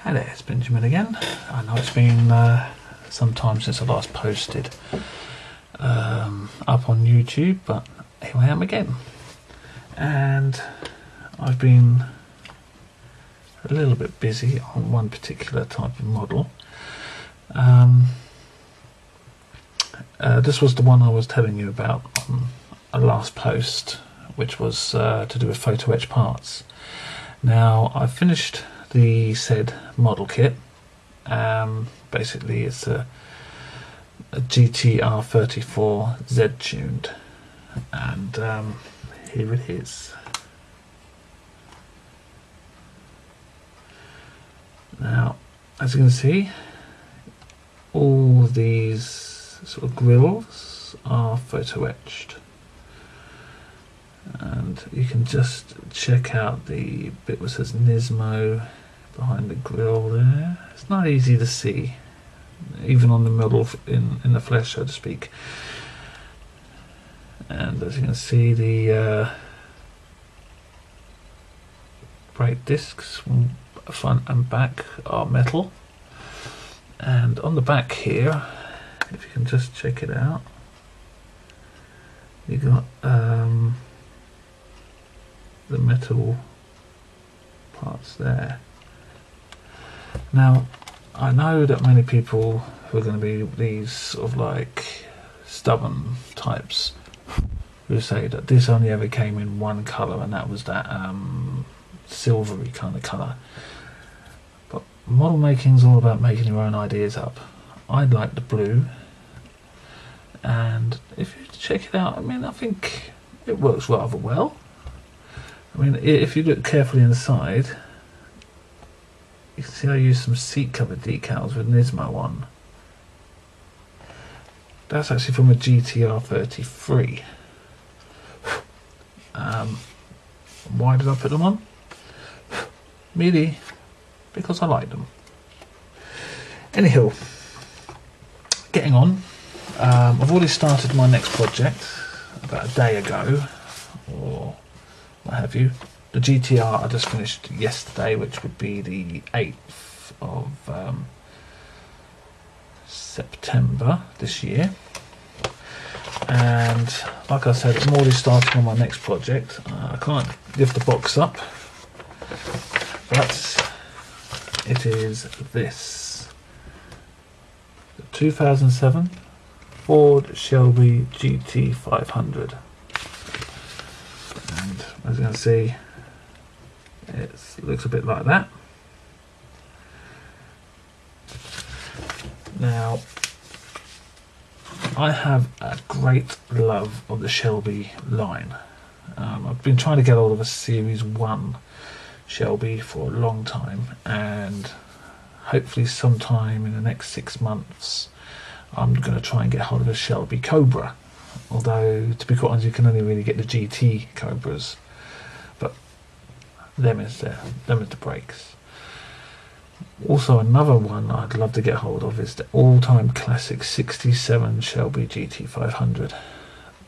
Hi there, it's Benjamin again. I know it's been some time since I last posted up on YouTube, but here I am again. And I've been a little bit busy on one particular type of model. This was the one I was telling you about on a last post, which was to do with photo etch parts. Now, I've finished the said model kit. Basically it's a GTR34 Z tuned, and here it is. Now, as you can see, all these sort of grills are photo etched, and you can just check out the bit that says Nismo behind the grill there. It's not easy to see, even on the model in the flesh, so to speak. And as you can see, the brake discs front and back are metal, and on the back here, if you can just check it out, you got the metal parts there. Now, I know that many people who are going to be these sort of like stubborn types who say that this only ever came in one colour, and that was that silvery kind of colour. But model making is all about making your own ideas up. I like the blue, and if you check it out, I mean, I think it works rather well. I mean, if you look carefully inside, you can see I used some seat cover decals with Nismo on. That's actually from a GTR33. Why did I put them on? Merely because I like them. Anyhow, getting on. I've already started my next project about a day ago, or what have you. The GTR I just finished yesterday, which would be the 8th of September this year. And like I said, I'm already starting on my next project. I can't lift the box up, but it is this. The 2007 Ford Shelby GT500. And as you can see, it looks a bit like that. Now, I have a great love of the Shelby line. I've been trying to get hold of a Series 1 Shelby for a long time, and hopefully sometime in the next 6 months I'm going to try and get hold of a Shelby Cobra. Although, to be quite honest, you can only really get the GT Cobras, but them is the brakes. Also, another one I'd love to get hold of is the all-time classic 67 Shelby GT500.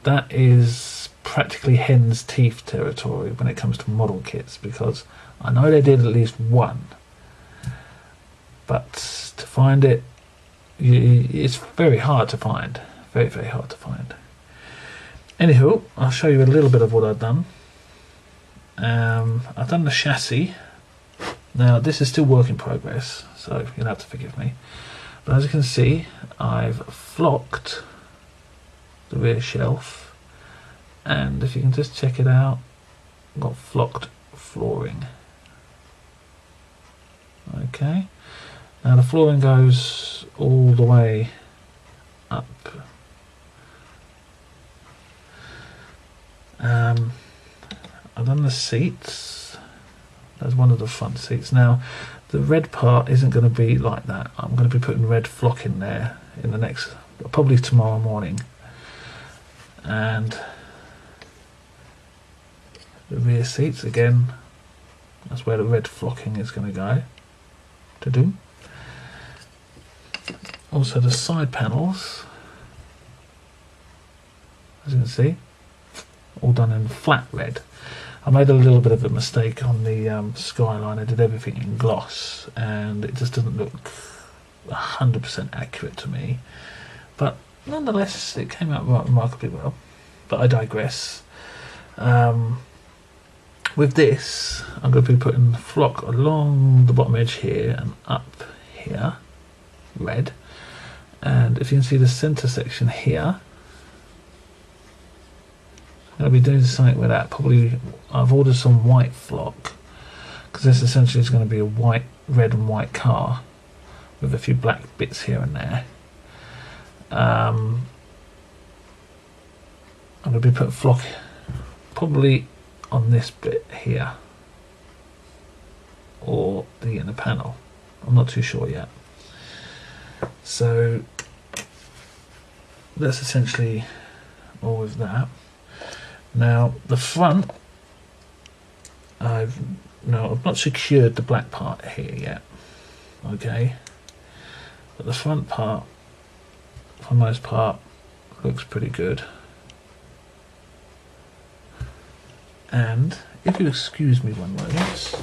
That is practically hen's teeth territory when it comes to model kits, because I know they did at least one, but to find it, it's very hard to find. Very, very hard to find. Anywho, I'll show you a little bit of what I've done. I've done the chassis. Now, this is still work in progress, so you'll have to forgive me. But as you can see, I've flocked the rear shelf, and if you can just check it out, I've got flocked flooring. Okay, now the flooring goes all the way up. I've done the seats. There's one of the front seats. Now, the red part isn't going to be like that. I'm going to be putting red flock in there in the next, probably tomorrow morning. And the rear seats, again, that's where the red flocking is going to go. To-do. Also, the side panels, as you can see, all done in flat red. I made a little bit of a mistake on the Skyline. I did everything in gloss, and it just doesn't look 100% accurate to me. But nonetheless, it came out remarkably well. But I digress. With this, I'm going to be putting flock along the bottom edge here and up here, red. And if you can see the centre section here, I'm going to be doing something with that. Probably I've ordered some white flock, because this essentially is going to be a white, red and white car with a few black bits here and there. I'm going to be putting flock probably on this bit here, or the inner panel. I'm not too sure yet. So that's essentially all with that. Now the front, I've not secured the black part here yet. Okay, but the front part, for the most part, looks pretty good. And if you excuse me one moment,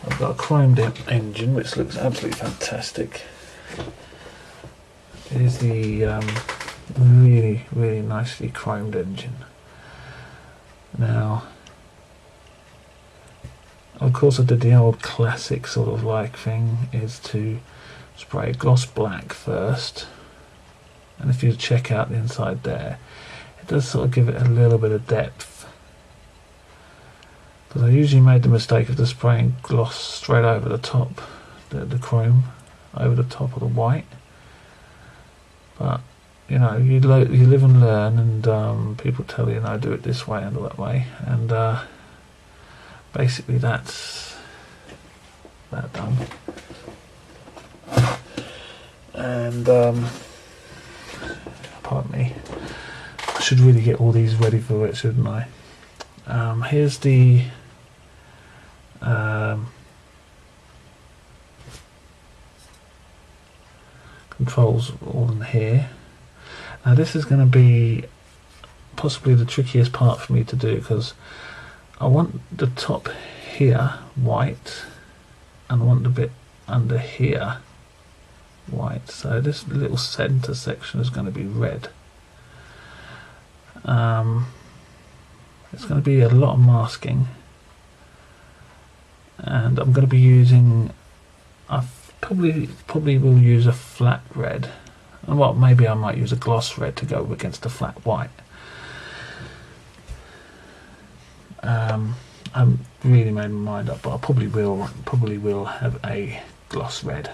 I've got a chromed engine which looks absolutely fantastic. It is the really, really nicely chromed engine. Now, of course I did the old classic sort of like thing, is to spray gloss black first, and if you check out the inside there, it does sort of give it a little bit of depth. Because I usually made the mistake of just spraying gloss straight over the top, the chrome, over the top of the white. But you know, you live and learn, and people tell you, no, do it this way and that way, and basically that's that done. And pardon me, I should really get all these ready for it, shouldn't I? Here's the controls all in here. Now this is going to be possibly the trickiest part for me to do, because I want the top here white and I want the bit under here white, so this little center section is going to be red. It's going to be a lot of masking, and I'm going to be using, I probably will use a flat red, and well, maybe I might use a gloss red to go against a flat white. I haven't really made my mind up, but I probably will have a gloss red.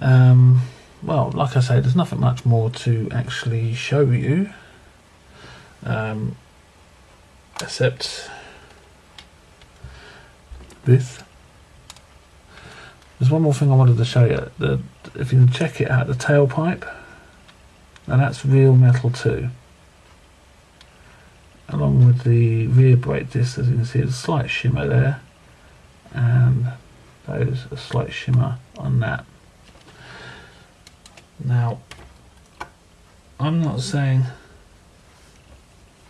Well, like I say, there's nothing much more to actually show you, except this. There's one more thing I wanted to show you. If you can check it out, the tailpipe, and that's real metal too. Along with the rear brake disc, as you can see, there's a slight shimmer there, and there's a slight shimmer on that. Now, I'm not saying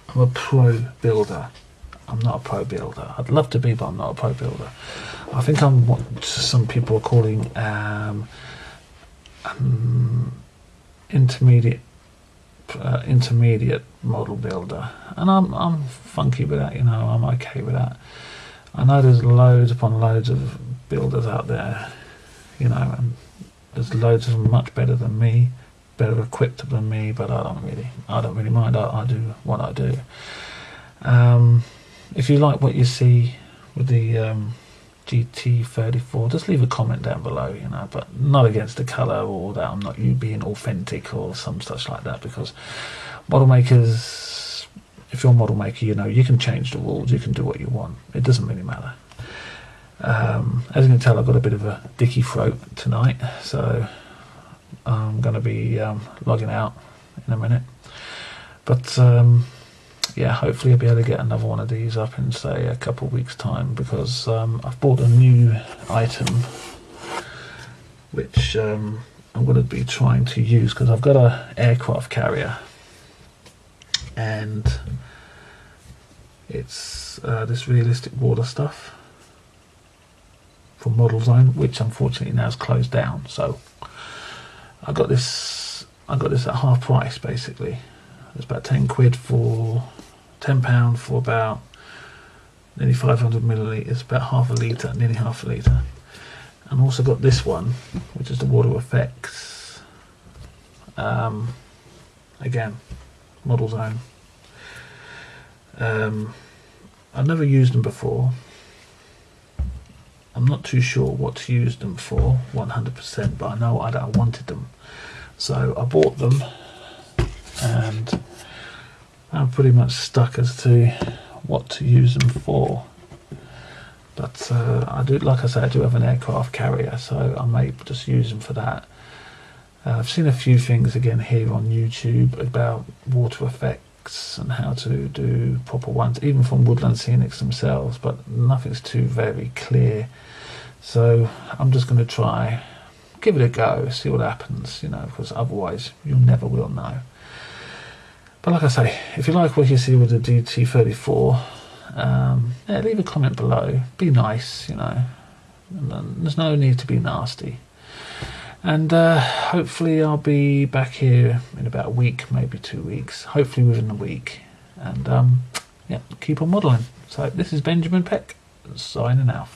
I'm a pro builder. I'm not a pro builder. I'd love to be, but I'm not a pro builder. I think I'm what some people are calling intermediate model builder, and I'm funky with that. You know, I'm okay with that. I know there's loads upon loads of builders out there, you know, and there's loads of them much better than me, better equipped than me, but I don't really mind. I do what I do. If you like what you see with the GT34, just leave a comment down below, you know, but not against the colour or that. I'm not you being authentic or some such like that, because model makers, if you're a model maker, you know, you can change the rules, you can do what you want. It doesn't really matter. As you can tell, I've got a bit of a dicky throat tonight, so I'm going to be logging out in a minute. But yeah, hopefully I'll be able to get another one of these up in, say, a couple of weeks' time, because I've bought a new item which I'm going to be trying to use, because I've got an aircraft carrier, and It's this realistic water stuff from Model Zone, which unfortunately now is closed down. So I got this at half price basically. It's about 10 quid for £10 for about nearly 500 millilitres, about half a litre, nearly half a litre. And also got this one, which is the Water Effects. Again, Model Zone. I've never used them before. I'm not too sure what to use them for 100%, but I know I wanted them. So I bought them, and I'm pretty much stuck as to what to use them for. But I do, like I say, I do have an aircraft carrier, so I may just use them for that. I've seen a few things again here on YouTube about water effects and how to do proper ones, even from Woodland Scenics themselves, but nothing's too very clear. So I'm just going to try, give it a go, see what happens, you know, because otherwise you never will know. But like I say, if you like what you see with the GT34, yeah, leave a comment below. Be nice, you know. There's no need to be nasty. And hopefully I'll be back here in about a week, maybe 2 weeks. Hopefully within a week. And yeah, keep on modelling. So this is Benjamin Peck signing out.